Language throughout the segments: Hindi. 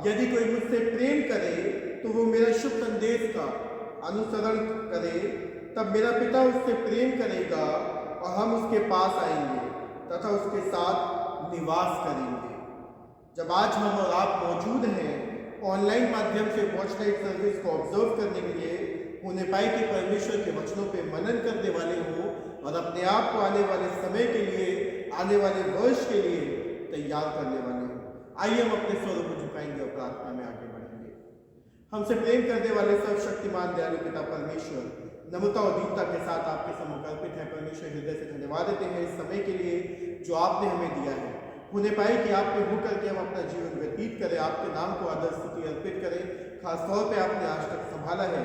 यदि कोई मुझसे प्रेम करे तो वो मेरा शुभ संदेश का अनुसरण करे, तब मेरा पिता उससे प्रेम करेगा और हम उसके पास आएंगे तथा उसके साथ निवास करेंगे। जब आज हम और आप मौजूद हैं ऑनलाइन माध्यम से वॉच नाइट सर्विस को ऑब्जर्व करने के लिए, होने पाए कि परमेश्वर के वचनों पे मनन करने वाले हो और अपने आप को आने वाले समय के लिए, आने वाले वर्ष के लिए तैयार करने वाले हो। आइए हम अपने स्वरों को झुकाएंगे और प्रार्थना में आगे बढ़ेंगे। हमसे प्रेम करने वाले सर्वशक्तिमान दयालु पिता परमेश्वर, नम्रता और दीनता के साथ आपके सम्मुख अर्पित है परमेश्वर, हृदय से धन्यवाद देते हैं इस समय के लिए जो आपने हमें दिया है। होने पाए कि आप पे होकर के हम अपना जीवन व्यतीत करें, आपके नाम को आदर स्तुति अर्पित करें। खासतौर पे आपने आज तक संभाला है,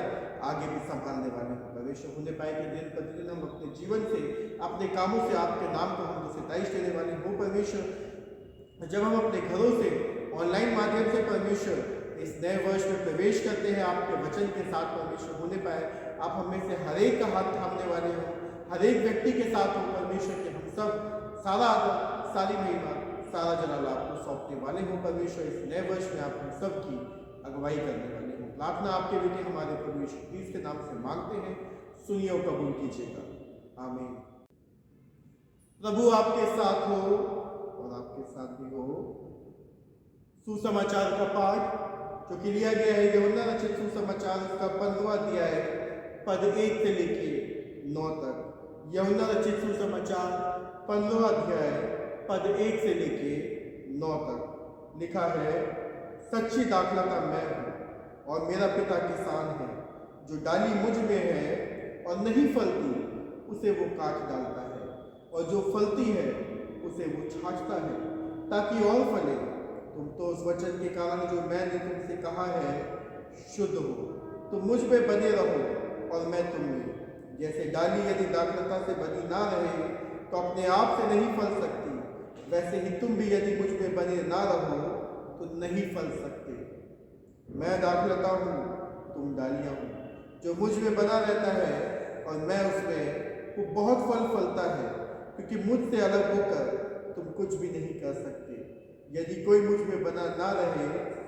आगे भी संभालने वाले हैं परमेश्वर। होने पाए कि दिन प्रतिदिन हम अपने जीवन से, अपने कामों से आपके नाम को हम सिताइश देने वाले हो परमेश्वर। जब हम अपने घरों से ऑनलाइन माध्यम से परमेश्वर इस नए वर्ष में प्रवेश करते हैं आपके वचन के साथ परमेश्वर, होने पाए आप हमें से हर एक का हाथ थामने वाले हो, हर एक व्यक्ति के साथ हो परमेश्वर कि हम सब सारा आदर, सारी महिमा, सारा जलाल आपको सौंपने वाले हो परमेश्वर। इस नए वर्ष में आप हम सब की अगुवाई करने वाले हो। प्रार्थना आपके बेटे हमारे प्रभु यीशु मसीह के नाम से मांगते हैं, सुनिए और कबूल कीजिएगा, आमीन। प्रभु आपके साथ हो और आपके साथ भी हो। सुसमाचार का पाठ जो कि लिया गया है यूहन्ना रचित सुसमाचार, उसका 15वां अध्याय पद 1 से लेके 9 तक। यूहन्ना रचित सुसमाचार 15वां अध्याय पद 1 से लेके 9 तक लिखा है, सच्ची दाखलता मैं हूँ और मेरा पिता किसान है। जो डाली मुझ में है और नहीं फलती उसे वो काट डालता है, और जो फलती है उसे वो छांटता है ताकि और फले। तुम तो उस वचन के कारण जो मैंने तुमसे कहा है शुद्ध हो। तुम मुझ में बने रहो और मैं तुम में। जैसे डाली यदि दाखलता से बनी ना रहे तो अपने आप से नहीं फल सकती, वैसे ही तुम भी यदि मुझ में बने ना रहो तो नहीं फल सकते। मैं दाखलता हूँ, तुम डालियाँ हो। जो मुझ में बना रहता है और मैं उसमें, वो बहुत फल फलता है, क्योंकि मुझसे अलग होकर तुम कुछ भी नहीं कर सकते। यदि कोई मुझ में बना ना रहे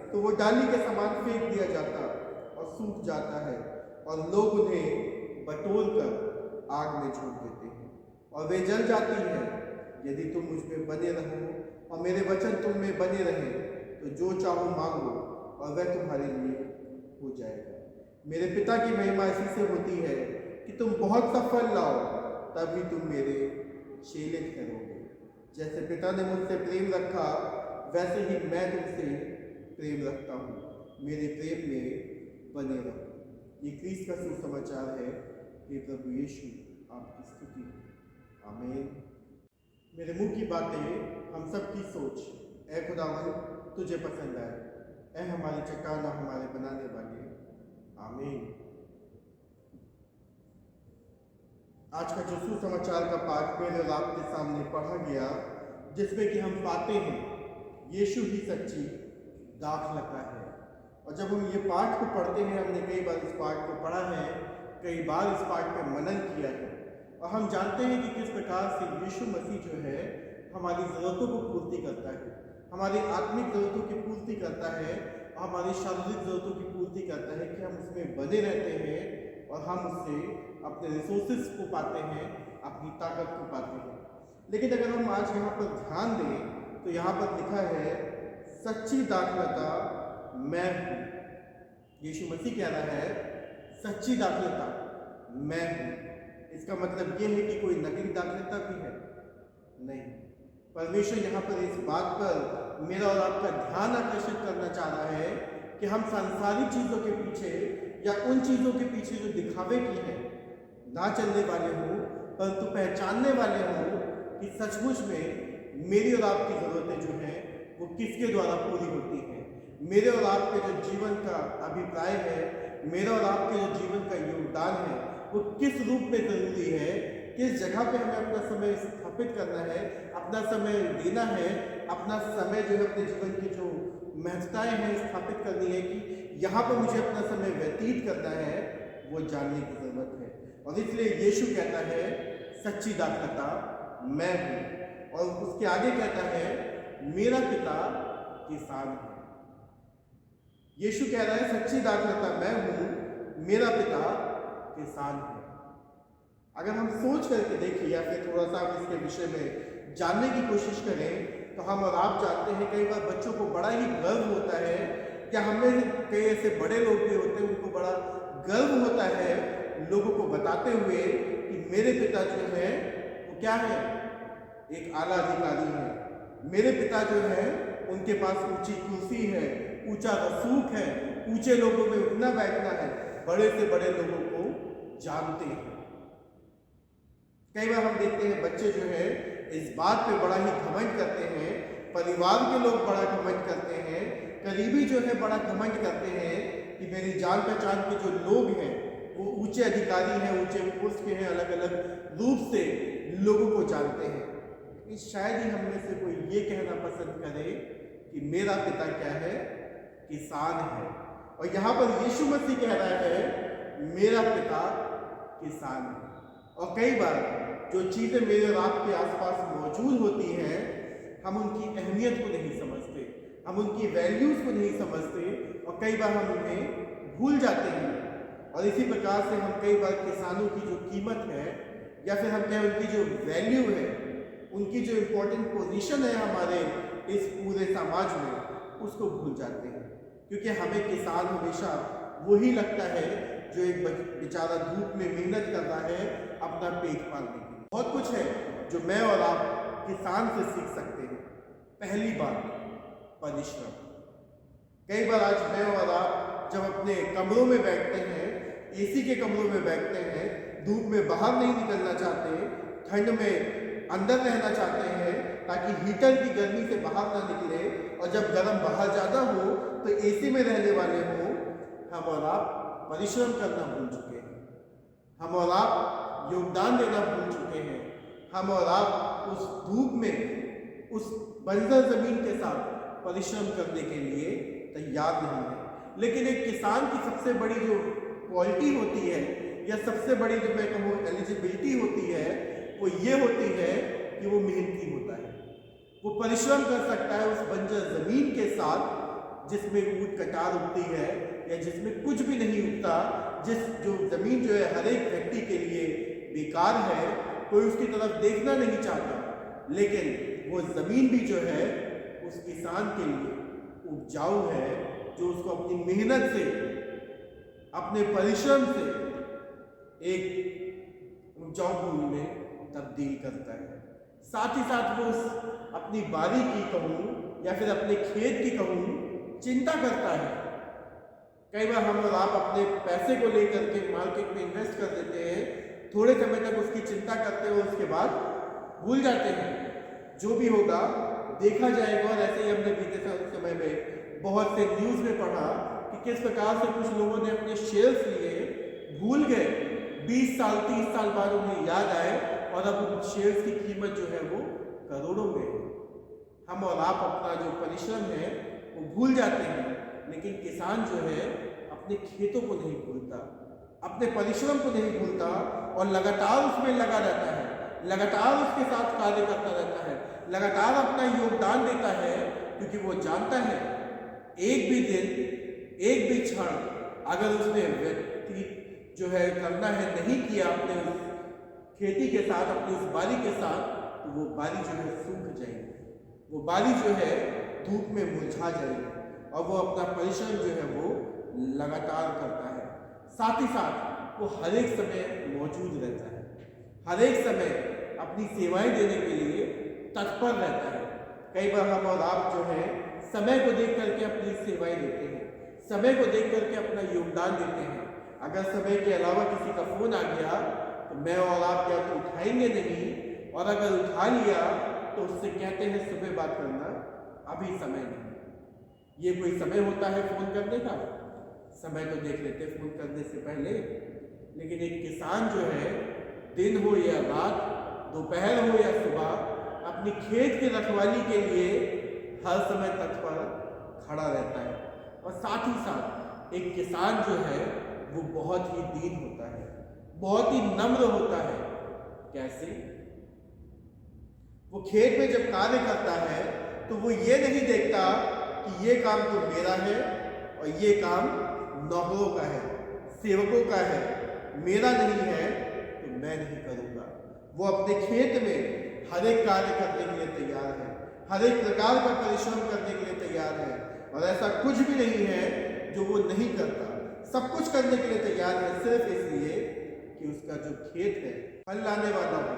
तो वो डाली के समान फेंक दिया जाता और सूख जाता है, और लोग उन्हें बटोर कर आग में झोंक देते हैं और वे जल जाती हैं। यदि तुम मुझ में बने रहो और मेरे वचन तुम में बने रहे तो जो चाहो मांगो और वह तुम्हारे लिए हो जाएगा। मेरे पिता की महिमा इसी से होती है कि तुम बहुत सा फल लाओ, तभी तुम मेरे चेले ठहरोगे। जैसे पिता ने मुझसे प्रेम रखा वैसे ही मैं तुमसे प्रेम रखता हूँ। मेरे प्रेम में बने रहो। ये क्रिस्त का सुसमाचार है। हे प्रभु यीशु आपकी स्तुति, आमीन। मेरे मुंह की बातें, हम सब की सोच, ऐ खुदावन तुझे पसंद आए, ऐ हमारी चट्टाना हमारे बनाने वाले, आमीन। आज का जो सुसमाचार का पाठ मेरे और आपके सामने पढ़ा गया, जिसमें कि हम पाते हैं यीशु ही सच्ची दाखलता है। और जब हम ये पाठ को पढ़ते हैं, हमने कई बार इस पाठ को पढ़ा है, कई बार इस पाठ पर मनन किया है, और हम जानते हैं कि किस प्रकार से यीशु मसीह जो है हमारी ज़रूरतों को पूर्ति करता है, हमारी आत्मिक ज़रूरतों की पूर्ति करता है, और हमारी शारीरिक ज़रूरतों की पूर्ति करता है कि हम उसमें बने रहते हैं और हम उससे अपने रिसोर्सेज को पाते हैं, अपनी ताकत को पाते हैं। लेकिन अगर हम आज यहाँ पर ध्यान दें तो यहाँ पर लिखा है, सच्ची दाखलता मैं हूँ। यीशु मसीह कह रहा है, सच्ची दाखलता मैं हूँ। इसका मतलब ये है कि कोई नकली दाखलता भी है? नहीं। परमेश्वर यहाँ पर इस बात पर मेरा और आपका ध्यान आकर्षित करना चाह रहा है कि हम सांसारिक चीज़ों के पीछे या उन चीज़ों के पीछे जो दिखावे की है ना चलने वाले हों, परंतु पहचानने वाले हों कि सचमुच में मेरी और आपकी ज़रूरतें जो हैं वो किसके द्वारा पूरी होती हैं। मेरे और आपके जो जीवन का अभिप्राय है, मेरा और आपके जो जीवन का योगदान है, वो किस रूप में ज़रूरी है, किस जगह पे हमें अपना समय स्थापित करना है, अपना समय देना है, अपना समय जो है अपने जीवन की जो महत्ताएं हैं स्थापित करनी है कि यहाँ पर मुझे अपना समय व्यतीत करना है, वो जानने की ज़रूरत है। और इसलिए यीशु कहता है, सच्ची दाखलता मैं हूँ। और उसके आगे कहता है, मेरा पिता किसान है। यीशु कह रहा है सच्ची दाखलता मैं हूं, मेरा पिता किसान है। अगर हम सोच करके देखें या फिर थोड़ा सा हम इसके विषय में जानने की कोशिश करें तो हम और आप जानते हैं कई बार बच्चों को बड़ा ही गर्व होता है, या हमें कई ऐसे बड़े लोग भी होते हैं उनको बड़ा गर्व होता है लोगों को बताते हुए कि मेरे पिता जो है वो क्या है, एक आला अधिकारी है। मेरे पिता जो है उनके पास ऊंची कुर्सी है, ऊंचा रसूख है, ऊंचे लोगों में उठना बैठना है, बड़े से बड़े लोगों को जानते हैं। कई बार हम देखते हैं बच्चे जो है इस बात पे बड़ा ही घमंड करते हैं, परिवार के लोग बड़ा घमंड करते हैं, करीबी जो है बड़ा घमंड करते हैं कि मेरी जान पहचान के जो लोग हैं वो ऊंचे अधिकारी हैं, ऊंचे पोस्ट के हैं, अलग अलग रूप से लोगों को जानते हैं। शायद ही हम में से कोई ये कहना पसंद करे कि मेरा पिता क्या है, किसान है। और यहाँ पर यीशु मसीह कह रहा है मेरा पिता किसान है। और कई बार जो चीज़ें मेरे और आपके आसपास मौजूद होती हैं हम उनकी अहमियत को नहीं समझते, हम उनकी वैल्यूज़ को नहीं समझते और कई बार हम उन्हें भूल जाते हैं। और इसी प्रकार से हम कई बार किसानों की जो कीमत है या फिर हम कहें उनकी जो वैल्यू है, उनकी जो इम्पोर्टेंट पोजीशन है हमारे इस पूरे समाज में, उसको भूल जाते हैं। क्योंकि हमें किसान हमेशा वही लगता है जो एक बेचारा धूप में मेहनत कर रहा है अपना पेट पालने के लिए। बहुत कुछ है जो मैं और आप किसान से सीख सकते हैं। पहली बात, परिश्रम। कई बार आज मैं और आप जब अपने कमरों में बैठते हैं, एसी के कमरों में बैठते हैं, धूप में बाहर नहीं निकलना चाहते, ठंड में अंदर रहना चाहते हैं ताकि हीटर की गर्मी से बाहर ना निकले, और जब गर्म बाहर ज़्यादा हो तो एसी में रहने वाले हो, हम और आप परिश्रम करना भूल चुके हैं। हम और आप योगदान देना भूल चुके हैं। हम और आप उस धूप में उस बंजर ज़मीन के साथ परिश्रम करने के लिए तैयार नहीं है। लेकिन एक किसान की सबसे बड़ी जो क्वालिटी होती है या सबसे बड़ी जो मैं कहूँ एलिजिबिलिटी होती है वो ये होती है कि वो मेहनती होता है। वो परिश्रम कर सकता है उस बंजर ज़मीन के साथ जिसमें ऊँट कटार उगती है या जिसमें कुछ भी नहीं उगता, जो ज़मीन जो है हर एक व्यक्ति के लिए बेकार है, कोई उसकी तरफ देखना नहीं चाहता, लेकिन वो ज़मीन भी जो है उस किसान के लिए उपजाऊ है, जो उसको अपनी मेहनत से, अपने परिश्रम से एक उपजाऊ भूमि में तब्दील करता है। साथ ही साथ वो उस अपनी बारी की कहूँ या फिर अपने खेत की कहूँ चिंता करता है। कई बार हम और आप अपने पैसे को लेकर के मार्केट में इन्वेस्ट कर देते हैं, थोड़े समय तक उसकी चिंता करते हैं, उसके बाद भूल जाते हैं। जो भी होगा देखा जाएगा। और ऐसे ही हमने बीते समय में बहुत से न्यूज़ में पढ़ा कि किस प्रकार से कुछ लोगों ने अपने शेयर्स लिए, भूल गए, 20 साल 30 साल बाद उन्हें याद आए और अब उन शेयर्स की कीमत जो है वो करोड़ों में है। हम और आप अपना जो परिश्रम है वो भूल जाते हैं, लेकिन किसान जो है अपने खेतों को नहीं भूलता, अपने परिश्रम को नहीं भूलता और लगातार उसमें लगा रहता है, लगातार उसके साथ कार्य करता रहता है, लगातार अपना योगदान देता है, क्योंकि वो जानता है एक भी दिन, एक भी क्षण अगर उसने व्यक्ति जो है करना है नहीं किया अपने उस खेती के साथ, अपनी उस बारी के साथ, तो वो बारी जो है सूख जाएगी, वो बारी जो है धूप में मुरझा जाएगी और वो अपना परिश्रम जो है वो लगातार करता है। साथ ही साथ वो हर एक समय मौजूद रहता है, हर एक समय अपनी सेवाएं देने के लिए तत्पर रहता है। कई बार हम और आप जो है समय को देख करके अपनी सेवाएं देते हैं, समय को देख करके अपना योगदान देते हैं। अगर समय के अलावा किसी का फ़ोन आ गया तो मैं और आप क्या तो उठाएंगे नहीं, और अगर उठा लिया तो उससे कहते हैं सुबह बात करना, अभी समय नहीं। ये कोई समय होता है फ़ोन करने का? समय तो देख लेते फ़ोन करने से पहले। लेकिन एक किसान जो है दिन हो या रात, दोपहर हो या सुबह, अपनी खेत की रखवाली के लिए हर समय तत्पर खड़ा रहता है। और साथ ही साथ एक किसान जो है वो बहुत ही दीन होता है, बहुत ही नम्र होता है। कैसे? वो खेत में जब कार्य करता है तो वो ये नहीं देखता कि ये काम तो मेरा है और ये काम नौकरों का है, सेवकों का है, मेरा नहीं है तो मैं नहीं करूँगा। वो अपने खेत में हर एक कार्य करने के लिए तैयार है, हर एक प्रकार का परिश्रम करने के लिए तैयार है, और ऐसा कुछ भी नहीं है जो वो नहीं करता। सब कुछ करने के लिए तैयार है, सिर्फ इसलिए कि उसका जो खेत है फल लाने वाला हो,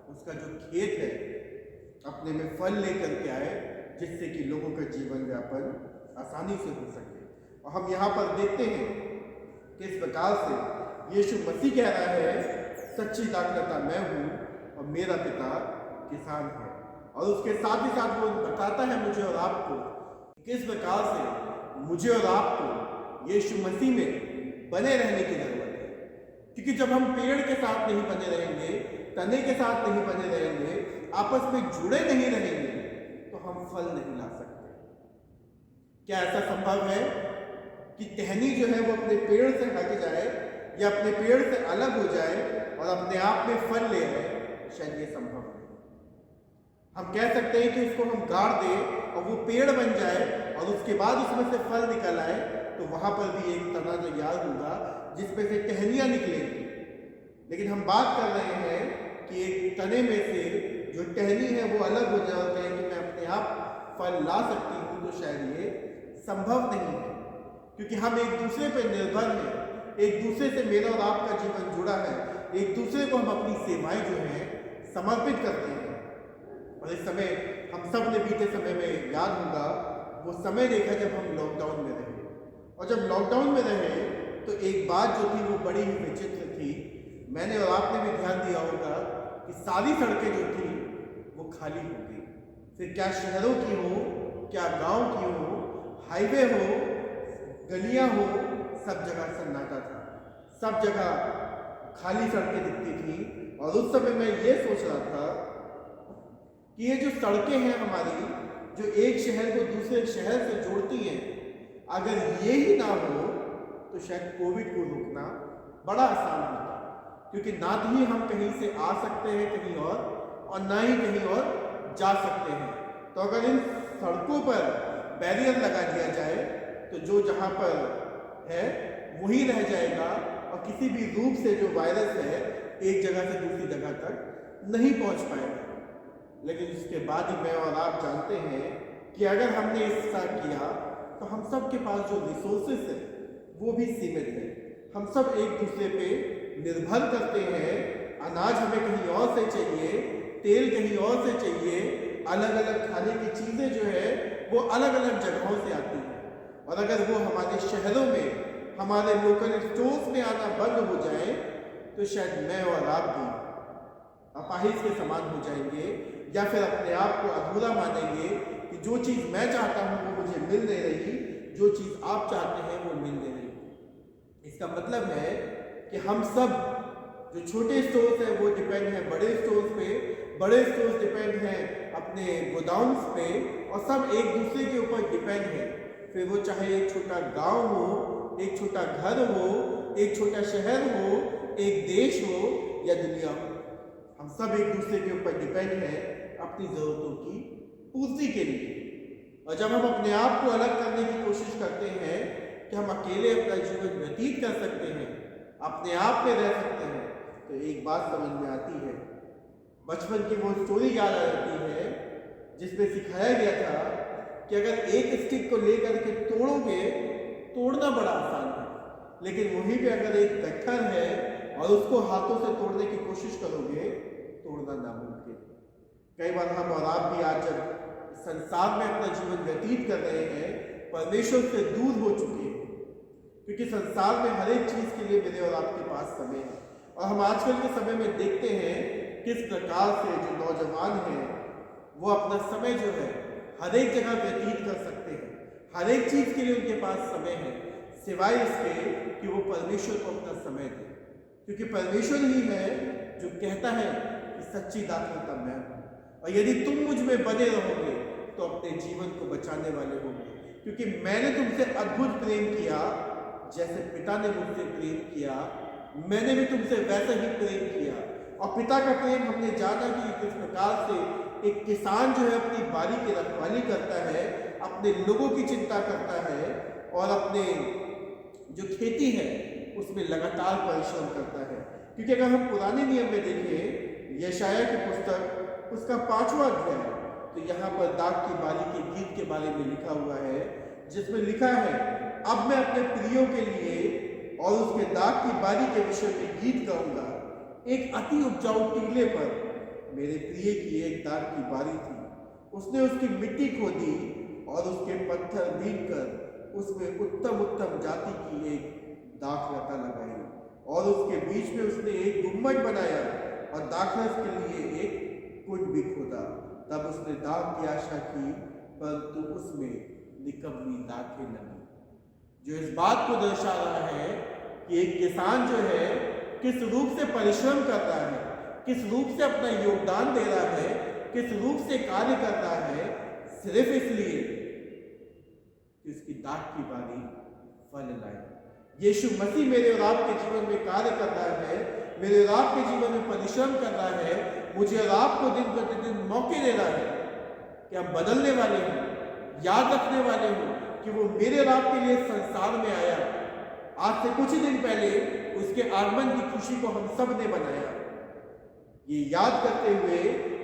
उसका जो खेत है अपने में फल लेकर के आए, जिससे कि लोगों का जीवन यापन आसानी से हो सके। और हम यहाँ पर देखते हैं कि इस प्रकार से यीशु मसीह कह रहा है, सच्ची दाखलता मैं हूँ और मेरा पिता किसान है। और उसके साथ ही साथ वो बताता है मुझे और आपको किस प्रकार से मुझे और आपको यीशु मसीह में बने रहने की जरूरत है। क्योंकि जब हम पेड़ के साथ नहीं बने रहेंगे, तने के साथ नहीं बने रहेंगे, आपस में जुड़े नहीं रहेंगे, तो हम फल नहीं ला सकते। क्या ऐसा संभव है कि टहनी जो है वो अपने पेड़ से हट जाए या अपने पेड़ से अलग हो जाए और अपने आप में फल ले आए? शायद ये संभव है। हम कह सकते हैं कि उसको हम गाड़ दें और वो पेड़ बन जाए और उसके बाद उसमें से फल निकल आए, तो वहां पर भी एक तना तैयार होगा जिसमें से टहनियां निकलेंगी। लेकिन हम बात कर रहे हैं कि एक तने में से जो टहनी है वो अलग हो जाए और कहें कि मैं अपने आप फल ला सकती हूँ, तो शायद ये संभव नहीं है। क्योंकि हम एक दूसरे पर निर्भर हैं, एक दूसरे से मेरा और आपका जीवन जुड़ा है, एक दूसरे को हम अपनी सेवाएं जो हैं समर्पित करते हैं। और इस समय हम सब ने बीते समय में याद होगा वो समय देखा जब हम लॉकडाउन में रहे, और जब लॉकडाउन में रहे तो एक बात जो थी वो बड़ी ही विचित्र थी। मैंने और आपने भी ध्यान दिया होगा कि सारी सड़कें जो थी वो खाली हो गई। फिर क्या शहरों की हो, क्या गांव की हो, हाईवे हो, गलियां हो, सब जगह सन्नाटा था, सब जगह खाली सड़कें दिखती थी। और उस समय मैं ये सोच रहा था कि ये जो सड़कें हैं हमारी, जो एक शहर को दूसरे शहर से जोड़ती हैं, अगर ये ही ना हो तो शायद कोविड को रोकना बड़ा आसान होता। क्योंकि ना ही हम कहीं से आ सकते हैं कहीं और ना ही कहीं और जा सकते हैं। तो अगर इन सड़कों पर बैरियर लगा दिया जाए तो जो जहाँ पर है वही रह जाएगा, और किसी भी रूप से जो वायरस है एक जगह से दूसरी जगह तक नहीं पहुँच पाएगा। लेकिन उसके बाद ही मैं और आप जानते हैं कि अगर हमने ऐसा किया तो हम सब के पास जो रिसोर्सेस है वो भी सीमित है। हम सब एक दूसरे पे निर्भर करते हैं। अनाज हमें कहीं और से चाहिए, तेल कहीं और से चाहिए, अलग अलग खाने की चीज़ें जो है वो अलग अलग जगहों से आती हैं। और अगर वो हमारे शहरों में, हमारे लोकल स्टोर्स में आना बंद हो जाए तो शायद मैं और आप भी अपाहिज के समान हो जाएंगे, या फिर अपने आप को अधूरा मानेंगे कि जो चीज़ मैं चाहता हूँ वो मुझे मिल नहीं रही, जो चीज़ आप चाहते हैं वो मिल नहीं रही। इसका मतलब है कि हम सब जो छोटे स्टोर्स हैं वो डिपेंड हैं बड़े स्टोर्स पे, बड़े स्टोर्स डिपेंड हैं अपने गोडाउन्स पे, और सब एक दूसरे के ऊपर डिपेंड है। फिर वो चाहे एक छोटा गांव हो, एक छोटा घर हो, एक छोटा शहर हो, एक देश हो या दुनिया हो, हम सब एक दूसरे के ऊपर डिपेंड हैं अपनी ज़रूरतों की पूर्ति के लिए। और जब हम अपने आप को अलग करने की कोशिश करते हैं कि हम अकेले अपना जीवन व्यतीत कर सकते हैं, अपने आप में रह सकते हैं, तो एक बात समझ में आती है। बचपन की वो स्टोरी याद आ जाती है जिसमें सिखाया गया था कि अगर एक स्टिक को लेकर के तोड़ोगे, तोड़ना बड़ा आसान है, लेकिन वहीं पे अगर एक गट्ठर है और उसको हाथों से तोड़ने की कोशिश करोगे, तोड़ना नामुमकिन। कई बार हम और आप भी आज जब संसार में अपना जीवन व्यतीत कर रहे हैं, परमेश्वर से दूर हो चुके हैं, क्योंकि संसार में हर एक चीज़ के लिए मेरे और आपके पास समय है। और हम आजकल के समय में देखते हैं किस प्रकार से जो नौजवान हैं वो अपना समय जो है हर एक जगह व्यतीत कर सकते हैं, हर एक चीज़ के लिए उनके पास समय है, सिवाय इसके कि वो परमेश्वर को अपना समय दें। क्योंकि परमेश्वर ही है जो कहता है कि सच्ची दाखलता मैं हूँ, और यदि तुम मुझ में बने रहोगे तो अपने जीवन को बचाने वाले होंगे। क्योंकि मैंने तुमसे अद्भुत प्रेम किया, जैसे पिता ने मुझसे प्रेम किया, मैंने भी तुमसे वैसा ही प्रेम किया। और पिता का प्रेम हमने जाना कि किस प्रकार से एक किसान जो है अपनी बारी की रखवाली करता है, अपने लोगों की चिंता करता है, और अपने जो खेती है उसमें लगातार परिश्रम करता है। क्योंकि अगर हम पुराने नियम में देखें यशायाह की पुस्तक उसका 5वां अध्याय, तो यहाँ पर दाख की बारी के गीत के बारे में लिखा हुआ है, जिसमें लिखा है, अब मैं अपने प्रियो के लिए और उसके दाख की बारी के विषय में गीत गाऊंगा। एक अति उपजाऊ टीले पर मेरे प्रिय की एक दाख की बारी थी। उसने उसकी मिट्टी खोदी और उसके पत्थर बीन कर उसमें उत्तम उत्तम जाति की एक दाख लता लगाई और उसके बीच में उसने एक गुम्बद बनाया और दाखरस के लिए एक कुंड भी खोदा। तब उसने दाख की आशा की, परंतु उसमें निकम्मी दाखें लगी। जो इस बात को दर्शा रहा है कि एक किसान जो है किस रूप से परिश्रम कर रहा है, किस रूप से अपना योगदान दे रहा है, किस रूप से कार्य कर रहा है, सिर्फ इसलिए कि उसकी दाख की बारी फल लाए। यीशु मसीह मेरे और आपके जीवन में कार्य कर रहा है, मेरे और आपके जीवन में परिश्रम कर रहा है, मुझे और आपको दिन प्रतिदिन मौके दे रहा है कि हम बदलने वाले हैं, याद रखने वाले हैं कि वो मेरे और आपके लिए संसार में आया। आज से कुछ ही दिन पहले उसके आगमन की खुशी को हम सब ने बनाया, ये याद करते हुए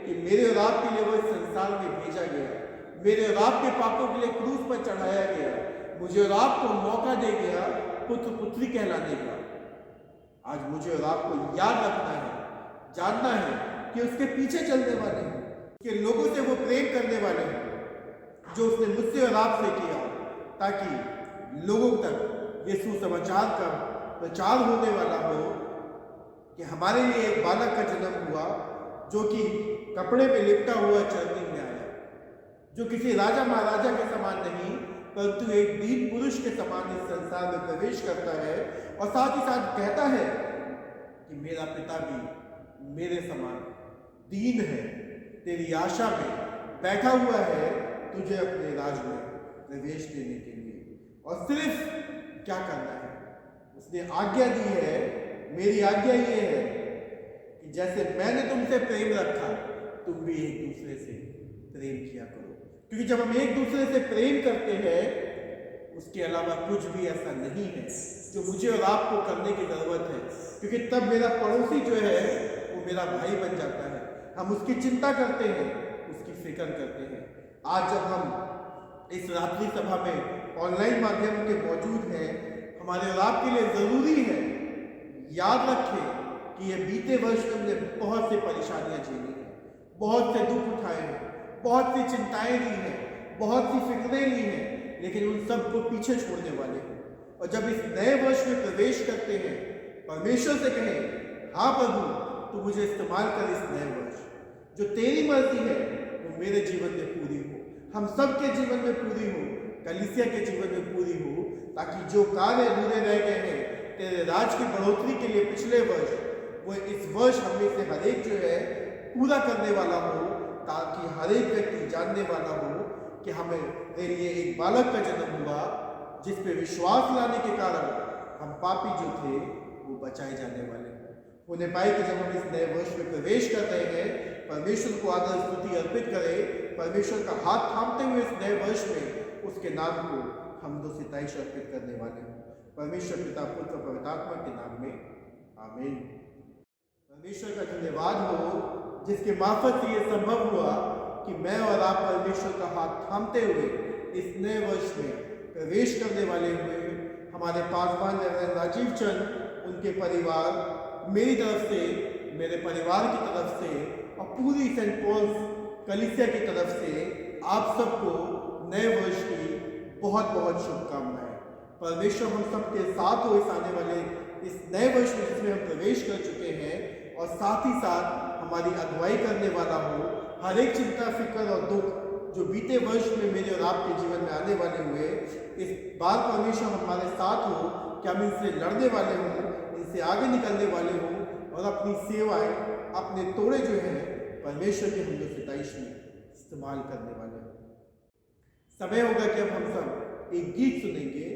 कि मेरे और आपके लिए वो इस संसार में भेजा गया, मेरे और आपके पापों के लिए क्रूस पर चढ़ाया गया, मुझे और आपको मौका दे गया पुत्र पुत्री कहलाने का। आज मुझे और आपको याद रखना है, जानना है कि उसके पीछे चलने वाले हैं, कि लोगों से वो प्रेम करने वाले हैं जो उसने मुझसे और आपसे किया, ताकि लोगों तक ये सुसमाचार का प्रचार होने वाला हो कि हमारे लिए एक बालक का जन्म हुआ जो कि कपड़े पे लिपटा हुआ चरनी में आया, जो किसी राजा महाराजा के समान नहीं परंतु एक दीन पुरुष के समान इस संसार में प्रवेश करता है और साथ ही साथ कहता है कि मेरा पिता भी मेरे समान दीन है, तेरी आशा में बैठा हुआ है तुझे अपने राज में प्रवेश देने के लिए। और सिर्फ क्या करना है, उसने आज्ञा दी है, मेरी आज्ञा ये है कि जैसे मैंने तुमसे प्रेम रखा तुम भी एक दूसरे से प्रेम किया करो। क्योंकि जब हम एक दूसरे से प्रेम करते हैं उसके अलावा कुछ भी ऐसा नहीं है जो मुझे और आपको करने की जरूरत है, क्योंकि तब मेरा पड़ोसी जो है वो मेरा भाई बन जाता है। हम उसकी चिंता करते हैं, उसकी फिक्र करते हैं। आज जब हम इस रात्रि सभा में ऑनलाइन माध्यम के मौजूद हैं, हमारे और आपके लिए जरूरी है याद रखें कि ये बीते वर्ष में हमने बहुत सी परेशानियां झेली हैं, बहुत से दुख उठाए हैं, बहुत सी चिंताएं ली हैं, बहुत सी फिक्रें ली हैं, लेकिन उन सब को पीछे छोड़ने वाले हैं। और जब इस नए वर्ष में प्रवेश करते हैं, परमेश्वर से कहें, हाँ प्रभु तू मुझे इस्तेमाल कर इस नए वर्ष, जो तेरी मर्जी है वो मेरे जीवन में पूरी हो, हम सब के जीवन में पूरी हो, कलीसिया के जीवन में पूरी हो, ताकि जो कार्य अधूरे रह गए हैं तेरे राज की बढ़ोतरी के लिए पिछले वर्ष, वो इस वर्ष हमें से हर एक जो है पूरा करने वाला हो, ताकि हर एक व्यक्ति जानने वाला हो कि हमें तेरे लिए एक बालक का जन्म हुआ, जिस पे विश्वास लाने के कारण हम पापी जो थे वो बचाए जाने वाले होने पाए। कि जब हम इस नए वर्ष में प्रवेश कर रहे हैं, परमेश्वर को आदर स्तुति अर्पित करें, परमेश्वर का हाथ थामते हुए इस नए वर्ष में उसके नाम को हम दो सिताइश अर्पित करने वाले हैं। परमेश्वर पिता पुत्र पवित्र आत्मा के नाम में आमीन। परमेश्वर का धन्यवाद हो जिसके मार्फत से ये संभव हुआ कि मैं और आप परमेश्वर का हाथ थामते हुए इस नए वर्ष में प्रवेश करने वाले हुए। हमारे पासवान रेवरेंड राजीव चंद, उनके परिवार, मेरी तरफ से, मेरे परिवार की तरफ से और पूरी सेंट पॉल्स कलीसिया की तरफ से आप सबको नए वर्ष की बहुत बहुत शुभकामनाएं। परमेश्वर हम सबके साथ हो इस आने वाले इस नए वर्ष में जिसमें हम प्रवेश कर चुके हैं, और साथ ही साथ हमारी अगुवाई करने वाला हो। हर एक चिंता, फिक्र और दुख जो बीते वर्ष में मेरे और आपके जीवन में आने वाले हुए, इस बार परमेश्वर हमारे साथ हो कि हम इनसे लड़ने वाले हों, इनसे आगे निकलने वाले हों और अपनी सेवाएं, अपने तोड़े जो हैं परमेश्वर के हम सिताइश में इस्तेमाल करने वाले हों। समय होगा कि अब हम सब एक गीत सुनेंगे।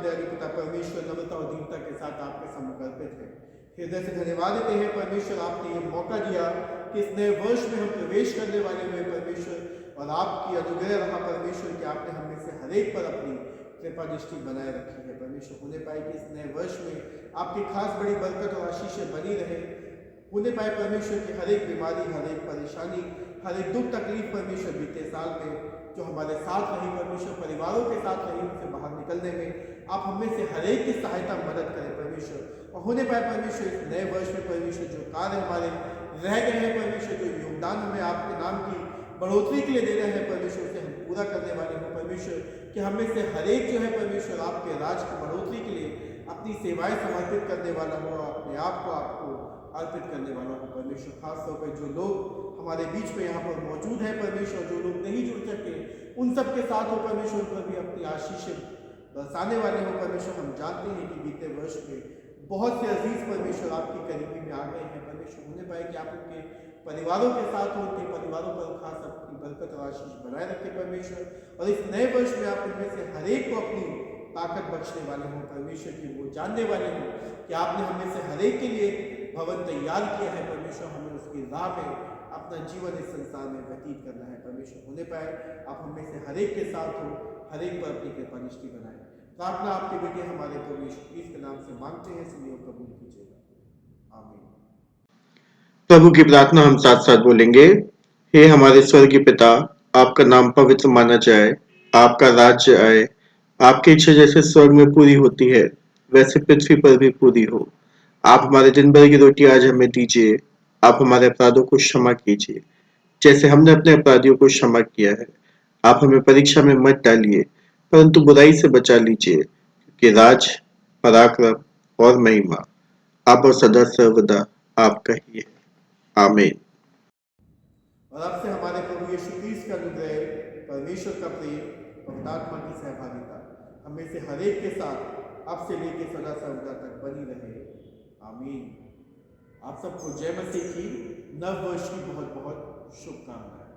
दयालु पिता परमेश्वर नम्रता और दीनता के साथ आपके सामने अर्पित है। हृदय से धन्यवाद देते हैं परमेश्वर, आपने ये मौका दिया कि इस नए वर्ष में हम प्रवेश करने वाले हुए परमेश्वर, और आपकी अनुग्रह रहा परमेश्वर कि आपने हमें से हर एक पर अपनी कृपा दृष्टि बनाए रखी है परमेश्वर। होने पाए कि इस नए वर्ष में आपकी खास बड़ी बरकत और आशीषें बनी रहे। होने पाए परमेश्वर की हर एक बीमारी, हर एक परेशानी, हर एक दुख तकलीफ परमेश्वर बीते साल में जो हमारे साथ रही परमेश्वर, परिवारों के साथ रही, उनसे बाहर निकलने में आप हमें से हर एक की सहायता मदद करें परमेश्वर। और होने पाए परमेश्वर इस नए वर्ष में परमेश्वर जो कार्य हमारे रह गए हैं परमेश्वर, जो योगदान हमें आपके नाम की बढ़ोतरी के लिए दे रहे हैं परमेश्वर, उसे हम पूरा करने वाले हों परमेश्वर। कि हमें से हर एक जो है परमेश्वर आपके राज की बढ़ोतरी के लिए अपनी सेवाएं समर्पित करने वाला हो, अपने आप को आपको अर्पित करने वाला हो परमेश्वर। खासतौर पर जो लोग हमारे बीच में यहाँ पर मौजूद हैं परमेश्वर, जो लोग नहीं जुड़ सके, उन सब के साथ हो परमेश्वर, उन पर भी अपनी आशीष बरसाने वाले हो परमेश्वर। हम जानते हैं कि बीते वर्ष में बहुत से अजीज परमेश्वर आपकी करीबी में आ गए हैं परमेश्वर। होने पाए कि आप उनके परिवारों के साथ हो, उनके परिवारों पर खास अपनी बरकत और आशीष बनाए रखे परमेश्वर। और इस नए वर्ष में आप उनमें से हर एक को अपनी ताकत बख्शने वाले हों परमेश्वर, की वो जानने वाले हों कि आपने हमें से हर एक के लिए भवन तैयार किया है परमेश्वर। हमें उसकी राह में अपना जीवन इस संसार में व्यतीत करना है परमेश्वर। होने पाए आप हमें से हर एक के साथ हो, हर एक पर अपनी कृपा दृष्टि बनाए। प्रार्थना आपके बेटे हमारे प्रभु यीशु मसीह के नाम से मांगते हैं, सुनिए और कबूल कीजिएगा, आमीन। प्रभु की प्रार्थना हम साथ साथ बोलेंगे। हे हमारे स्वर्गीय पिता, आपका नाम पवित्र माना जाए, आपका राज्य आए, आपकी इच्छा जैसे स्वर्ग में पूरी होती है वैसे पृथ्वी पर भी पूरी हो। आप हमारे दिन भर की रोटी आज हमें दीजिए। आप हमारे अपराधों को क्षमा कीजिए जैसे हमने अपने अपराधियों को क्षमा किया है। आप हमें परीक्षा में मत डालिए परंतु बुराई से बचा लीजिए, क्योंकि राज, पराक्रम और महिमा आप और सदा सर्वदा आपका ही है। आमीन। और आपसे हमारे प्रभु यीशु मसीह का अनुग्रह, परमेश्वर का प्रेम, पवित्र आत्मा की सहभागिता हमें से हर एक के साथ अब से लेकर सदा सर्वदा तक बनी रहे, आमीन। आप सबको जय मसीह की नव वर्ष की बहुत बहुत शुभकामनाएं।